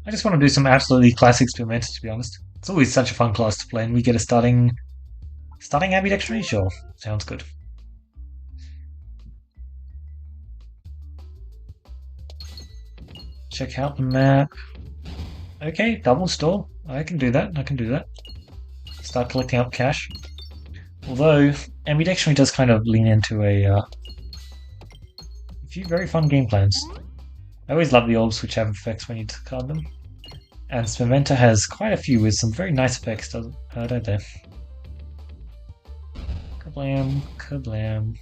I just want to do some absolutely classic Spimenta, to be honest. It's always such a fun class to play, and we get a starting ambidextrous. Sure, sounds good. Check out the map. Okay, double store. I can do that. I can do that. Start collecting up cash. Although ambidextrous does kind of lean into a few very fun game plans. I always love the orbs which have effects when you discard them. And Spimenta has quite a few with some very nice effects, don't they? Kablam, kablam.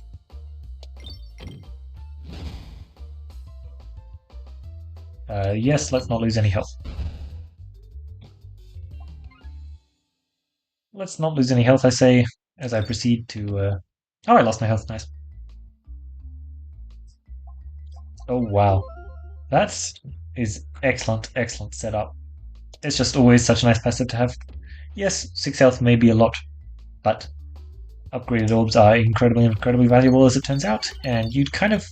Yes, let's not lose any health. Let's not lose any health, I say, as I proceed to... Oh, I lost my health, nice. Oh, wow. Is excellent, excellent setup. It's just always such a nice passive to have. Yes, 6 health may be a lot, but upgraded orbs are incredibly, incredibly valuable as it turns out, and you'd kind of...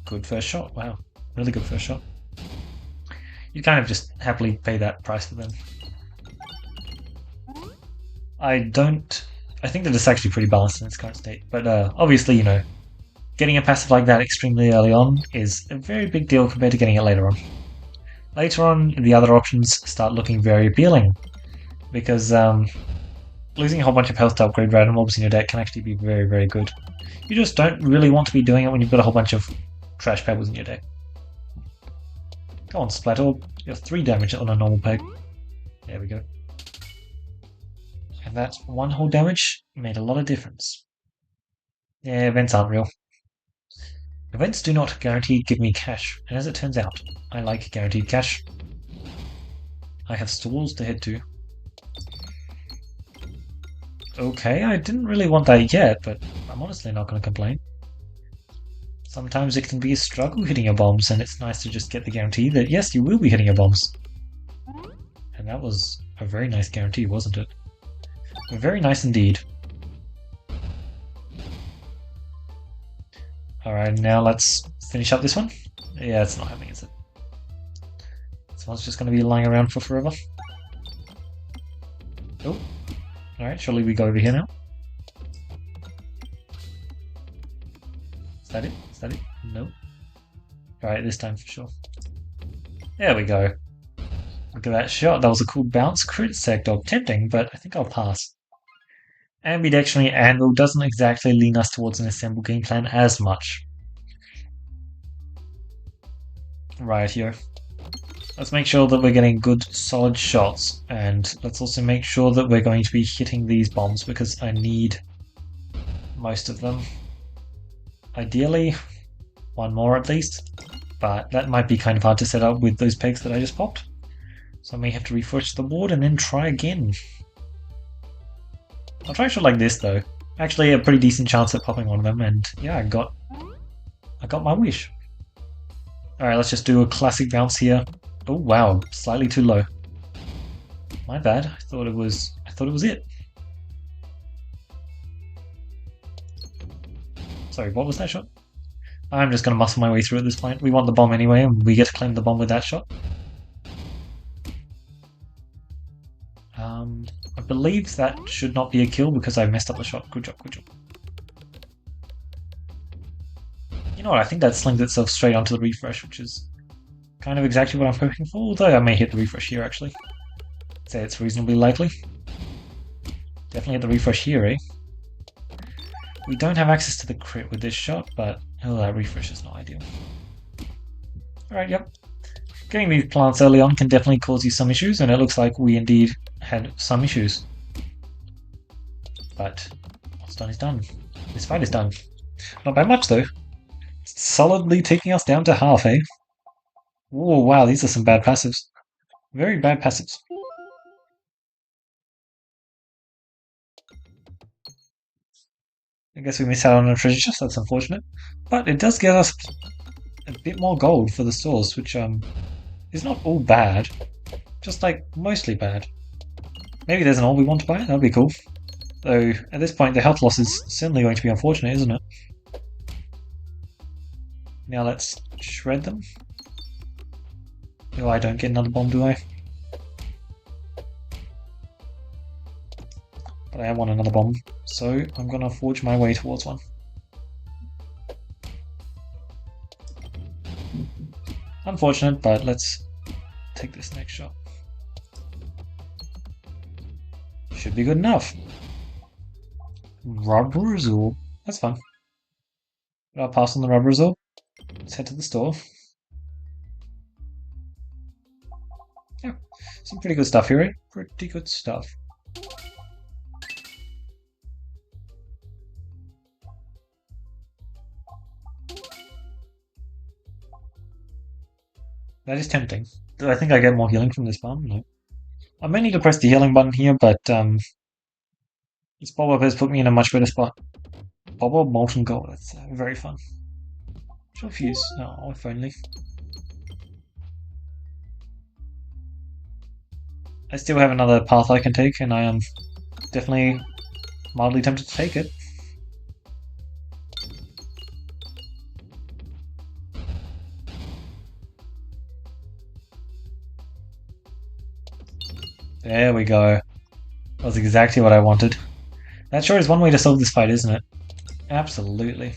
Good first shot, wow. Really good first shot. You'd kind of just happily pay that price for them. I think that it's actually pretty balanced in its current state, but obviously, getting a passive like that extremely early on is a very big deal compared to getting it later on. Later on, the other options start looking very appealing, because losing a whole bunch of health to upgrade random mobs in your deck can actually be very, very good. You just don't really want to be doing it when you've got a whole bunch of trash pebbles in your deck. Go on, Splat Orb. You have 3 damage on a normal peg. There we go. And that 1 whole damage made a lot of difference. Yeah, events aren't real. Events do not guaranteed give me cash, and as it turns out, I like guaranteed cash. I have stalls to head to. Okay, I didn't really want that yet, but I'm honestly not going to complain. Sometimes it can be a struggle hitting your bombs, and it's nice to just get the guarantee that yes, you will be hitting your bombs. And that was a very nice guarantee, wasn't it? Very nice indeed. Alright, now let's finish up this one. Yeah, it's not happening, is it? This one's just going to be lying around for forever. Oh. Alright, surely we go over here now. Is that it? Is that it? No. Alright, this time for sure. There we go. Look at that shot. That was a cool bounce. Crit sec dog. Tempting, but I think I'll pass. Ambidextrous Anvil doesn't exactly lean us towards an assemble game plan as much. Right here. Let's make sure that we're getting good, solid shots, and let's also make sure that we're going to be hitting these bombs because I need most of them. Ideally, 1 more at least, but that might be kind of hard to set up with those pegs that I just popped. So I may have to refresh the board and then try again. I'll try a shot like this though. Actually, a pretty decent chance at popping one of them, and yeah, I got my wish. Alright, let's just do a classic bounce here. Oh wow, slightly too low. My bad. I thought it was it. Sorry, what was that shot? I'm just gonna muscle my way through at this point. We want the bomb anyway, and we get to claim the bomb with that shot. I believe that should not be a kill because I messed up the shot. Good job, good job. You know what, I think that slings itself straight onto the refresh, which is kind of exactly what I'm hoping for, although I may hit the refresh here actually. I'd say it's reasonably likely. Definitely hit the refresh here, eh? We don't have access to the crit with this shot, but oh, that refresh is not ideal. Alright, yep. Getting these plants early on can definitely cause you some issues, and it looks like we indeed had some issues. But what's done is done. This fight is done. Not by much though. Solidly taking us down to half, eh? Oh wow, these are some bad passives. Very bad passives. I guess we missed out on a treasure chest, that's unfortunate. But it does get us a bit more gold for the stores, which is not all bad. Just like mostly bad. Maybe there's an orb we want to buy, that'd be cool. Though at this point the health loss is certainly going to be unfortunate, isn't it? Now let's shred them. Oh, I don't get another bomb, do I? But I want another bomb, so I'm gonna forge my way towards one. Unfortunate, but let's take this next shot. Should be good enough. Rubber Azul. That's fun. I'll pass on the Rubber Azul. Let's head to the store. Yeah, some pretty good stuff here, right? Pretty good stuff. That is tempting. Do I think I get more healing from this bomb? No. I may need to press the healing button here, but this pop-up has put me in a much better spot. Pop-up molten gold. That's very fun. Short fuse. Oh, if only. I still have another path I can take, and I am definitely mildly tempted to take it. There we go. That was exactly what I wanted. That sure is one way to solve this fight, isn't it? Absolutely.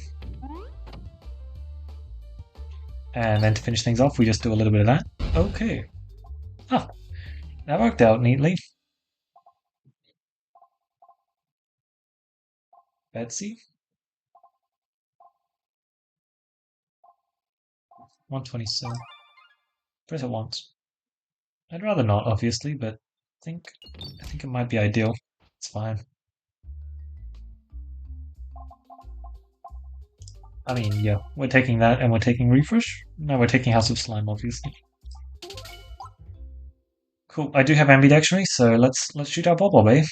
And then to finish things off, we just do a little bit of that. Okay. Ah, that worked out neatly. Betsy. 127. Press it once. I'd rather not, obviously, but I think it might be ideal. It's fine. I mean, yeah, we're taking that and we're taking refresh. No, we're taking House of Slime, obviously. Cool. I do have ambidextrous, so let's shoot our Bob, eh?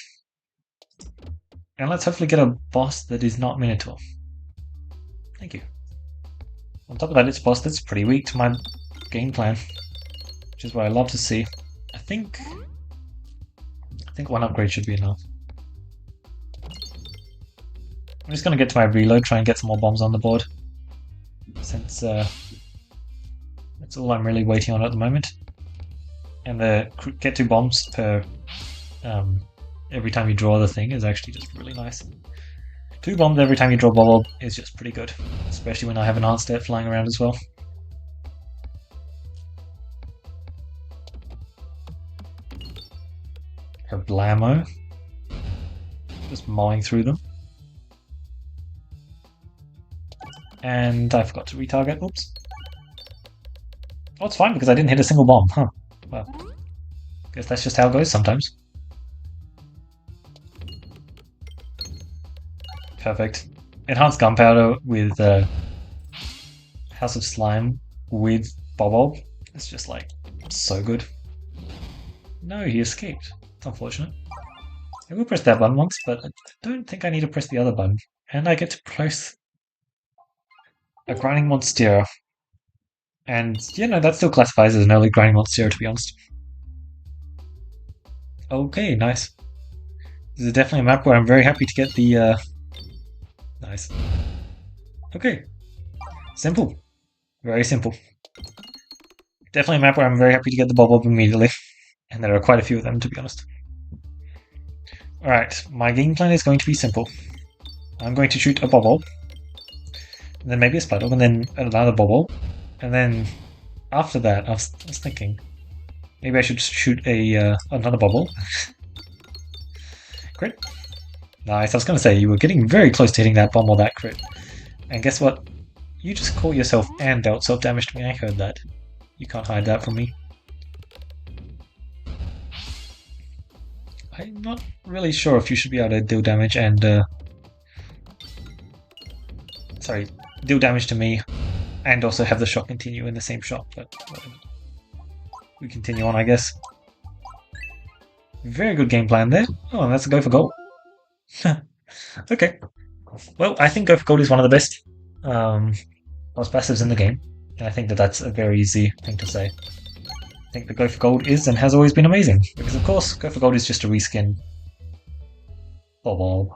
And let's hopefully get a boss that is not Minotaur. Thank you. On top of that, it's a boss that's pretty weak to my game plan, which is what I love to see. I think one upgrade should be enough. I'm just gonna get to my reload, try and get some more bombs on the board, since that's all I'm really waiting on at the moment. And the get 2 bombs per every time you draw the thing is actually just really nice. 2 bombs every time you draw Bob is just pretty good, especially when I have an enhanced stat flying around as well. Have Blammo. Just mowing through them. And I forgot to retarget, oops. Oh, it's fine because I didn't hit a single bomb, huh. Well, guess that's just how it goes sometimes. Perfect. Enhanced Gunpowder with House of Slime with Bob. It's just like so good. No, he escaped. It's unfortunate. I will press that button once, but I don't think I need to press the other button. And I get to press a Grinding Monstera. And, you know, that still classifies as an early Grinding Monstera, to be honest. Okay, nice. This is definitely a map where I'm very happy to get the, Nice. Okay. Simple. Very simple. Definitely a map where I'm very happy to get the Bob immediately. And there are quite a few of them, to be honest. Alright, my game plan is going to be simple. I'm going to shoot a Bob, and then maybe a Spuddle, and then another Bob, and then after that, I was thinking, maybe I should shoot a another Bob. Crit. Nice, I was going to say, you were getting very close to hitting that bomb or that crit. And guess what? You just caught yourself and dealt self-damage to me, I heard that. You can't hide that from me. I'm not really sure if you should be able to deal damage and, sorry, deal damage to me and also have the shot continue in the same shot, but whatever. We continue on, I guess. Very good game plan there. Oh, and that's a go for gold. Okay. Well, I think go for gold is one of the best boss passives in the game, and I think that that's a very easy thing to say. I think the go for gold is and has always been amazing, because of course, go for gold is just a reskin. Bob.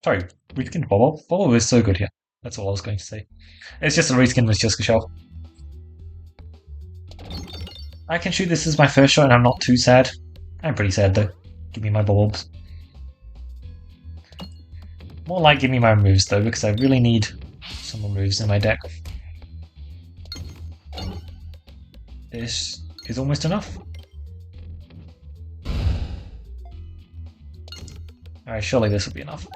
Sorry, reskin Bob. Bob is so good here. That's all I was going to say. It's just a reskin with Jiska Shell. I can shoot this as my first shot and I'm not too sad. I'm pretty sad though. Give me my bulbs. More like give me my removes though, because I really need some removes in my deck. This is almost enough. Alright, surely this will be enough.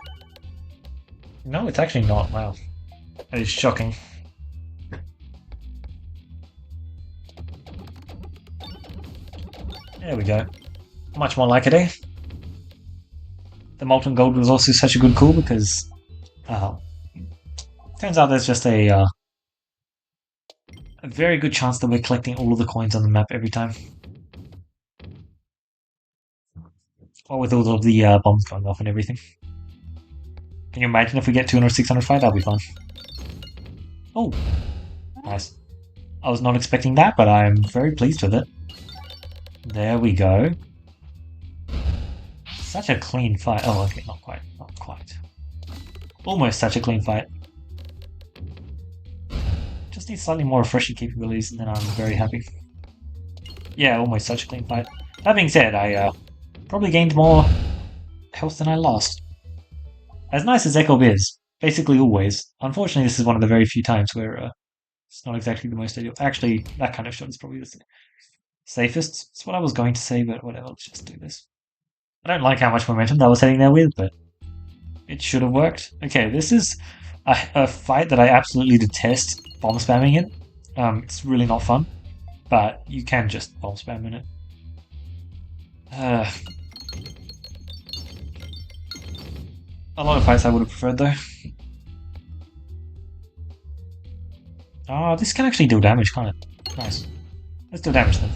No, it's actually not. Wow. That is shocking. There we go. Much more like it, eh? The molten gold was also such a good call because turns out there's just a very good chance that we're collecting all of the coins on the map every time. Or with all of the bombs going off and everything. Can you imagine if we get 200, 600 fight? That'll be fun. Oh, nice. I was not expecting that, but I'm very pleased with it. There we go. Such a clean fight. Oh, okay, not quite. Not quite. Almost such a clean fight. Just need slightly more refreshing capabilities and then I'm very happy. Yeah, almost such a clean fight. That being said, I probably gained more health than I lost. As nice as Echo is, basically always. Unfortunately, this is one of the very few times where it's not exactly the most ideal. Actually, that kind of shot is probably the safest. It's what I was going to say, but whatever, let's just do this. I don't like how much momentum that was heading there with, but it should have worked. Okay, this is a fight that I absolutely detest bomb spamming in. It's really not fun, but you can just bomb spam in it. A lot of fights I would have preferred though. Oh, this can actually deal damage, can't it? Nice. Let's deal damage then.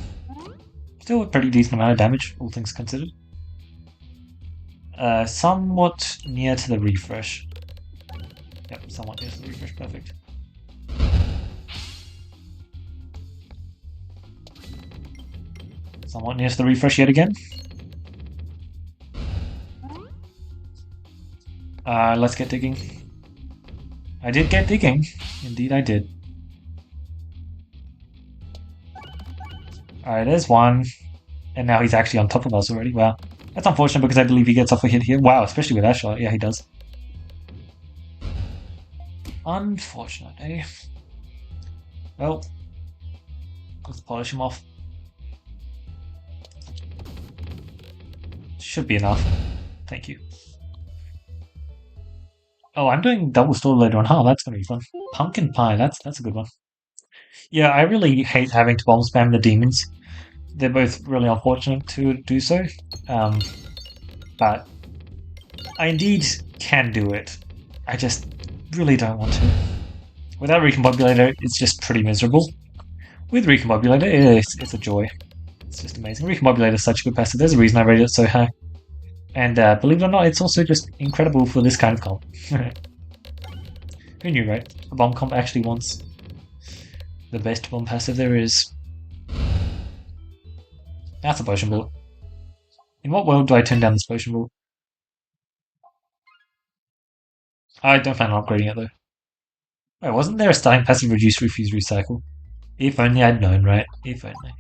Still a pretty decent amount of damage, all things considered. Somewhat near to the refresh. Yep, somewhat near to the refresh, perfect. Somewhat near to the refresh yet again. Let's get digging. I did get digging. Indeed I did. Alright, there's one. And now he's actually on top of us already. Wow. That's unfortunate because I believe he gets off a hit here. Wow, especially with that shot. Yeah, he does. Unfortunate, eh? Well, let's polish him off. Should be enough. Thank you. Oh, I'm doing double store later on. Oh, that's gonna be fun. Pumpkin pie, that's a good one. Yeah, I really hate having to bomb spam the demons. They're both really unfortunate to do so. But I indeed can do it. I just really don't want to. Without Recombobulator, it's just pretty miserable. With Recombobulator, it's a joy. It's just amazing. Recombobulator is such a good passive. There's a reason I rated it so high. And believe it or not, it's also just incredible for this kind of comp. Who knew, right? A bomb comp actually wants the best bomb passive there is. That's a potion bullet. In what world do I turn down this potion bullet? I don't plan on upgrading it though. Wait, wasn't there a starting passive reduce, refuse, recycle? If only I'd known, right? If only.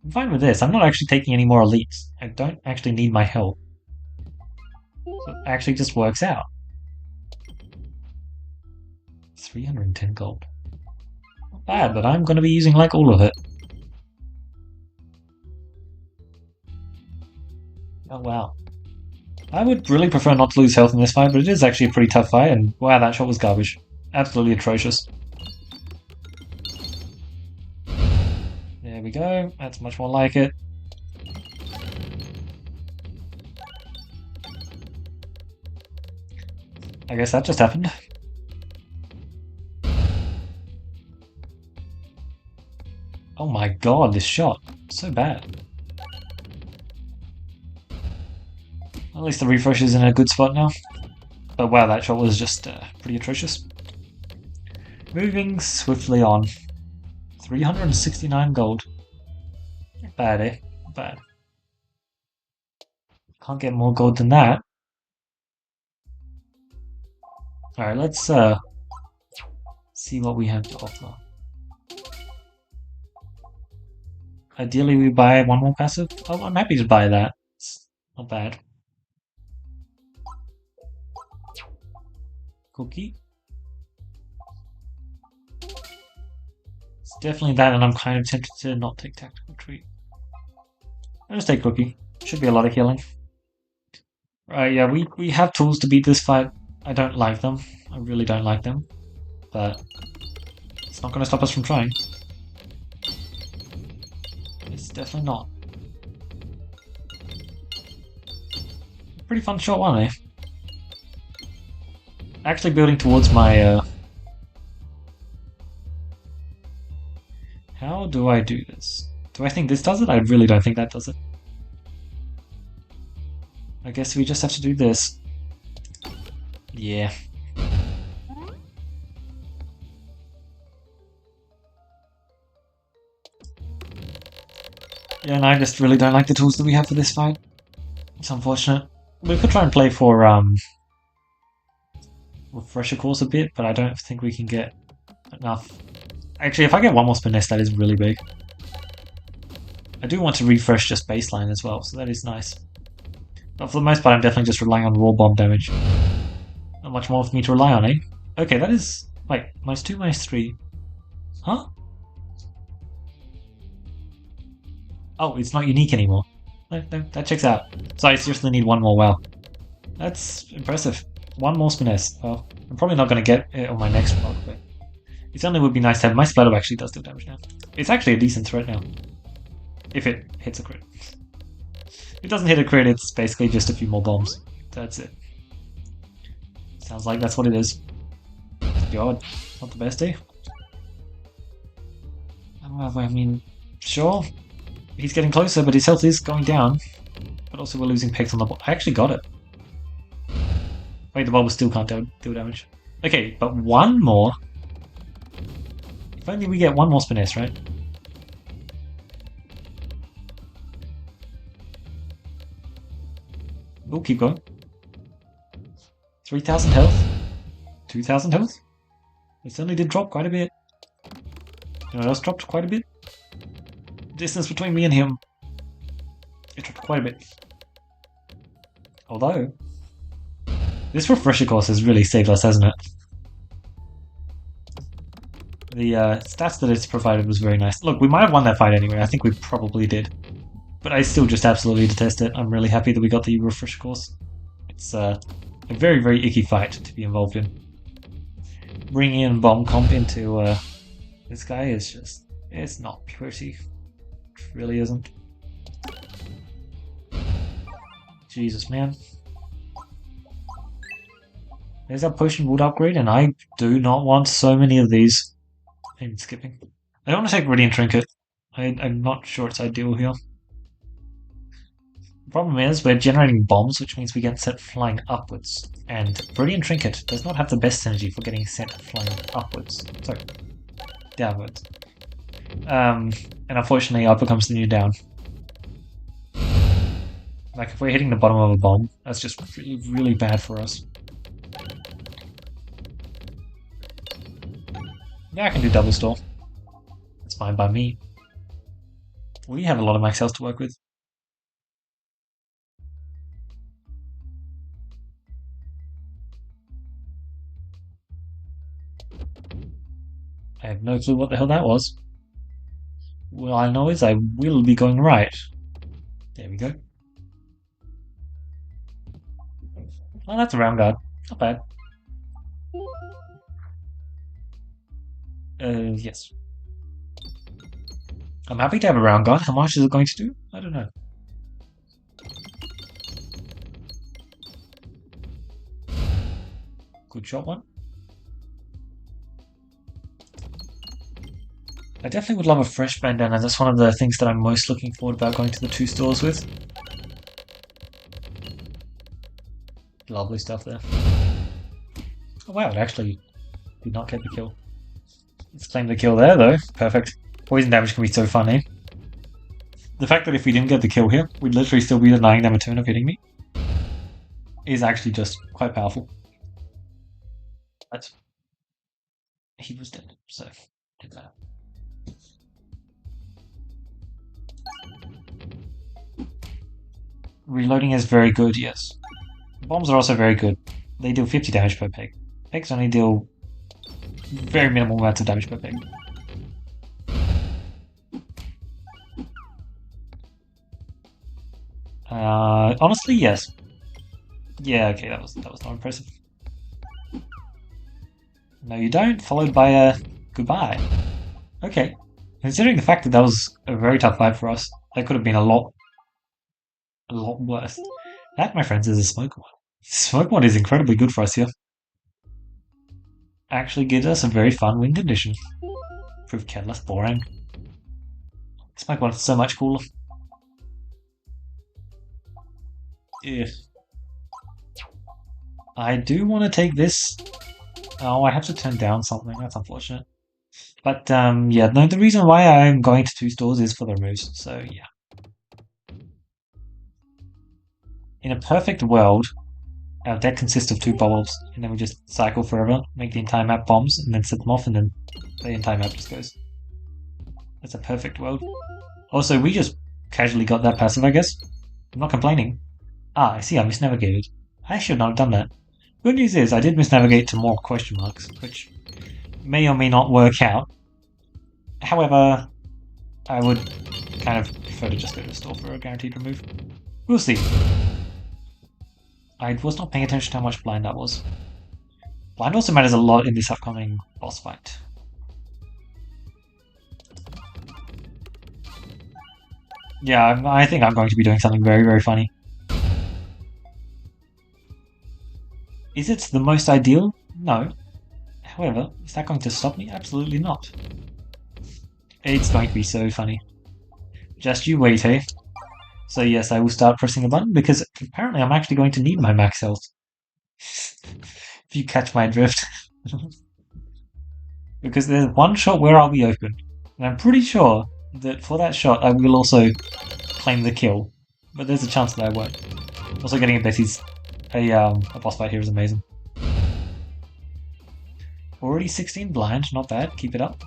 I'm fine with this. I'm not actually taking any more elites. I don't actually need my health. So it actually just works out. 310 gold. Not bad, but I'm going to be using like all of it. Oh wow. I would really prefer not to lose health in this fight, but it is actually a pretty tough fight, and wow, that shot was garbage. Absolutely atrocious. There we go, that's much more like it. I guess that just happened. Oh my god, this shot. So bad. At least the refresh is in a good spot now. But wow, that shot was just pretty atrocious. Moving swiftly on. 369 gold. Not bad, eh? Not bad. Can't get more gold than that. Alright, let's see what we have to offer. Ideally, we buy one more passive. Oh, I'm happy to buy that. It's not bad. Cookie. It's definitely that, and I'm kind of tempted to not take tactical treat. I'll just take cookie. Should be a lot of healing. Right, yeah, we have tools to beat this fight. I don't like them. I really don't like them. But it's not going to stop us from trying. It's definitely not. Pretty fun short one, eh? Actually building towards my... How do I do this? Do I think this does it? I really don't think that does it. I guess we just have to do this. Yeah. Yeah, and I just really don't like the tools that we have for this fight. It's unfortunate. We could try and play for refresher course a bit, but I don't think we can get enough. Actually, if I get one more spin nest, that is really big. I do want to refresh just baseline as well, so that is nice. But for the most part, I'm definitely just relying on raw bomb damage. Not much more for me to rely on, eh? Okay, that is... Wait, -2, -3. Huh? Oh, it's not unique anymore. No, that checks out. So I seriously need one more wow. That's impressive. One more spiness. Well, I'm probably not going to get it on my next block, but it certainly would be nice to have. My splatter actually does deal damage now. It's actually a decent threat now. If it hits a crit. If it doesn't hit a crit, it's basically just a few more bombs. That's it. Sounds like that's what it is. God, not the best, eh? I mean, sure. He's getting closer, but his health is going down. But also we're losing pegs on the... I actually got it. Wait, the bulb still can't deal damage. Okay, but one more. If only we get one more spiness, right? We'll keep going. 3,000 health. 2,000 health. It certainly did drop quite a bit. You know what else dropped quite a bit? The distance between me and him. It dropped quite a bit. Although, this refresher course has really saved us, hasn't it? The stats that it's provided was very nice. Look, we might have won that fight anyway. I think we probably did. But I still just absolutely detest it. I'm really happy that we got the refresher course. It's a very, very icky fight to be involved in. Bringing in bomb comp into this guy is just... It's not pretty. It really isn't. Jesus, man. There's our potion wood upgrade, and I do not want so many of these. I'm skipping. I don't want to take viridian trinket. I'm not sure it's ideal here. The problem is we're generating bombs, which means we get sent flying upwards. And viridian trinket does not have the best synergy for getting sent flying upwards. Sorry, downwards. And unfortunately, up becomes the new down. Like, if we're hitting the bottom of a bomb, that's just really, really bad for us. Yeah, I can do double store. That's fine by me. We have a lot of max health to work with. I have no clue what the hell that was. All I know is I will be going right. There we go. Oh, that's a round guard. Not bad. Yes. I'm happy to have a round guard. How much is it going to do? I don't know. Good shot one. I definitely would love a fresh bandana. That's one of the things that I'm most looking forward about going to the 2 stores with. Lovely stuff there. Oh wow, it actually did not get the kill. Let's claim the kill there though. Perfect. Poison damage can be so funny. The fact that if we didn't get the kill here, we'd literally still be denying them a turn of hitting me is actually just quite powerful. But he was dead, so didn't matter. Reloading is very good, yes. Bombs are also very good. They deal 50 damage per peg. Pegs only deal very minimal amounts of damage per peg. Honestly, yes. Yeah, okay, that was not impressive. No, you don't. Followed by a goodbye. Okay. Considering the fact that that was a very tough fight for us, that could have been a lot worse. That, my friends, is a smoke one. Smoke one is incredibly good for us here. Actually gives us a very fun win condition. Prove less boring. Smoke one is so much cooler. Yeah. I do want to take this. Oh, I have to turn down something. That's unfortunate. But yeah, no. The reason why I'm going to 2 stores is for the removes. So yeah. In a perfect world, our deck consists of 2 bulbs, and then we just cycle forever, make the entire map bombs, and then set them off, and then the entire map just goes. That's a perfect world. Also, we just casually got that passive, I guess. I'm not complaining. Ah, I see, I misnavigated. I should not have done that. Good news is, I did misnavigate to more question marks, which may or may not work out. However, I would kind of prefer to just go to the store for a guaranteed remove. We'll see. I was not paying attention to how much blind that was. Blind also matters a lot in this upcoming boss fight. Yeah, I think I'm going to be doing something very, very funny. Is it the most ideal? No. However, is that going to stop me? Absolutely not. It's going to be so funny. Just you wait, eh? So yes, I will start pressing the button because apparently I'm actually going to need my max health. If you catch my drift. Because there's one shot where I'll be open. And I'm pretty sure that for that shot I will also claim the kill. But there's a chance that I won't. Also getting a boss fight here is amazing. Already 16 blind, not bad, keep it up.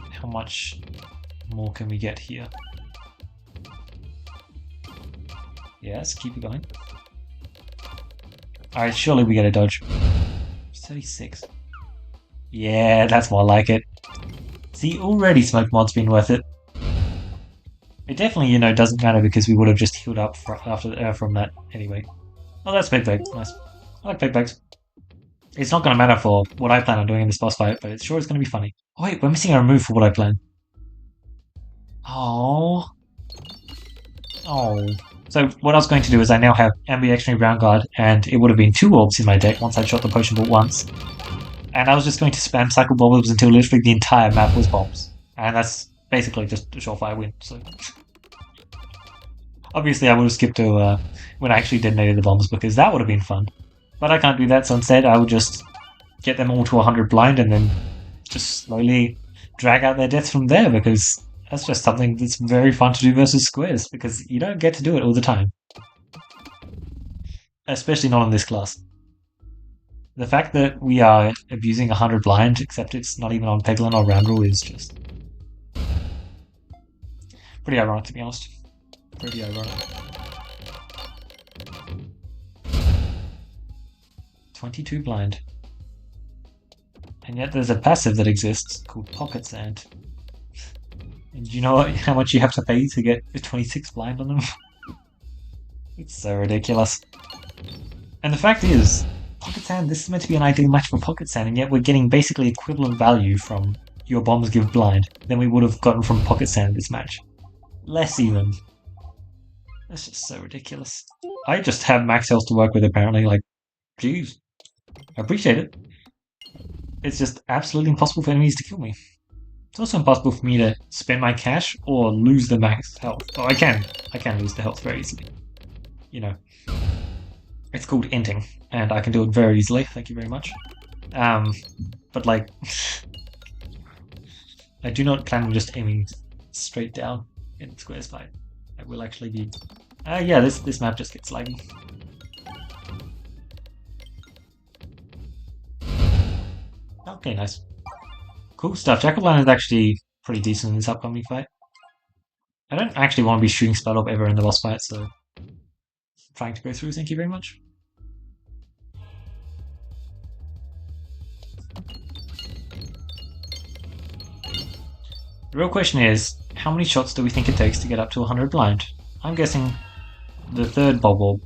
How much more can we get here? Yes, keep it going. Alright, surely we get a dodge. 36. Yeah, that's more like it. See, already Smoke Mod's been worth it. It definitely, doesn't matter because we would have just healed up from that anyway. Oh, that's Big Bag. Nice. I like Big Bags. It's not going to matter for what I plan on doing in this boss fight, but it sure is going to be funny. Oh wait, we're missing a remove for what I plan. Oh. Oh. So what I was going to do is I now have Ambidextrous Ground Guard, and it would have been 2 orbs in my deck once I shot the potion bolt once. And I was just going to spam cycle bombs until literally the entire map was bombs. And that's basically just a surefire win, so... Obviously I would have skipped to when I actually detonated the bombs, because that would have been fun. But I can't do that, so instead I would just get them all to 100 blind and then just slowly drag out their deaths from there, because that's just something that's very fun to do versus squares, because you don't get to do it all the time. Especially not in this class. The fact that we are abusing 100 blind, except it's not even on Peglin or round rule, is just pretty ironic, to be honest. Pretty ironic. 22 blind. And yet there's a passive that exists called Pocket Sand. And do you know how much you have to pay to get a 26 blind on them? It's so ridiculous. And the fact is, Pocket Sand, this is meant to be an ideal match for Pocket Sand, and yet we're getting basically equivalent value from your bombs give blind than we would have gotten from Pocket Sand this match. Less even. That's just so ridiculous. I just have max health to work with apparently, like, jeez. I appreciate it. It's just absolutely impossible for enemies to kill me. It's also impossible for me to spend my cash or lose the max health. Oh, I can lose the health very easily. It's called inting, and I can do it very easily, thank you very much. But like, I do not plan on just aiming straight down in squares fight. I will actually be... yeah, this map just gets laggy. Okay, nice. Cool stuff. Jack-o'-lantern is actually pretty decent in this upcoming fight. I don't actually want to be shooting spell up ever in the boss fight, so I'm trying to go through. Thank you very much. The real question is, how many shots do we think it takes to get up to 100 blind? I'm guessing the third bubble.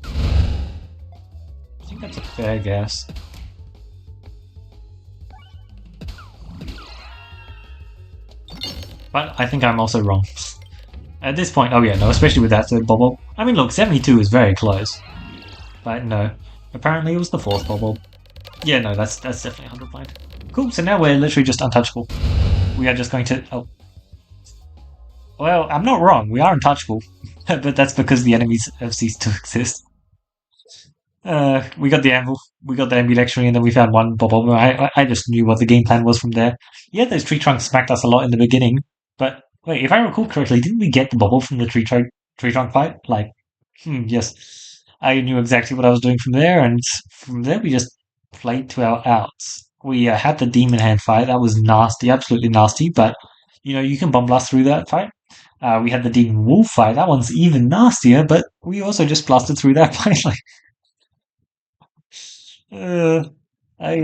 I think that's a fair guess. But I think I'm also wrong. At this point, oh yeah, no, especially with that third bubble. I mean, look, 72 is very close. But no, apparently it was the fourth bubble. Yeah, no, that's definitely 100 blind. Cool, so now we're literally just untouchable. We are just going to... Oh. Well, I'm not wrong, we are untouchable. But that's because the enemies have ceased to exist. We got the anvil, we got the ambulexury, and then we found one bubble. I just knew what the game plan was from there. Yeah, those tree trunks smacked us a lot in the beginning, but wait, if I recall correctly, didn't we get the bubble from the tree trunk fight? Like, yes, I knew exactly what I was doing from there, and from there we just played to our outs. We had the demon hand fight. That was nasty, absolutely nasty. But you know, you can bomb blast through that fight. We had the demon wolf fight. That one's even nastier. But we also just blasted through that fight. Like, uh, I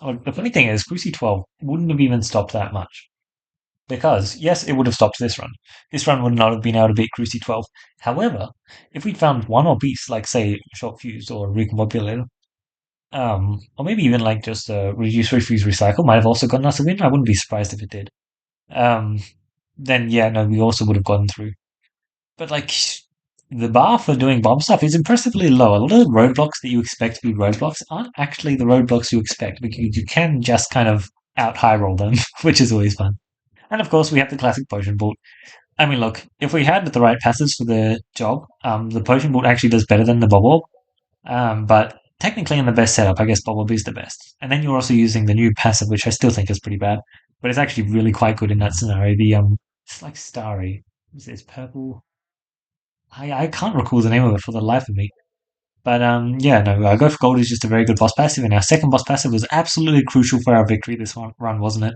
oh, the funny thing is, Cruci 12 wouldn't have even stopped that much. Because, yes, it would have stopped this run. This run would not have been able to beat Cruci 12. However, if we'd found one more beast, like, say, Short Fuse or Recombobulator, or maybe even like just Reduce, Refuse, Recycle might have also gotten us a win. I wouldn't be surprised if it did. Um, then, yeah, no, we also would have gotten through. But, like, the bar for doing bomb stuff is impressively low. A lot of the roadblocks that you expect to be roadblocks aren't actually the roadblocks you expect because you can just kind of out high roll them, which is always fun. And of course, we have the classic potion bolt. I mean, look, if we had the right passives for the job, the potion bolt actually does better than the bubble. But technically, in the best setup, I guess bubble is the best. And then you're also using the new passive, which I still think is pretty bad, but it's actually really quite good in that scenario. It's like starry. It's purple. I can't recall the name of it for the life of me. But yeah, no, Go for Gold is just a very good boss passive, and our second boss passive was absolutely crucial for our victory this run, wasn't it?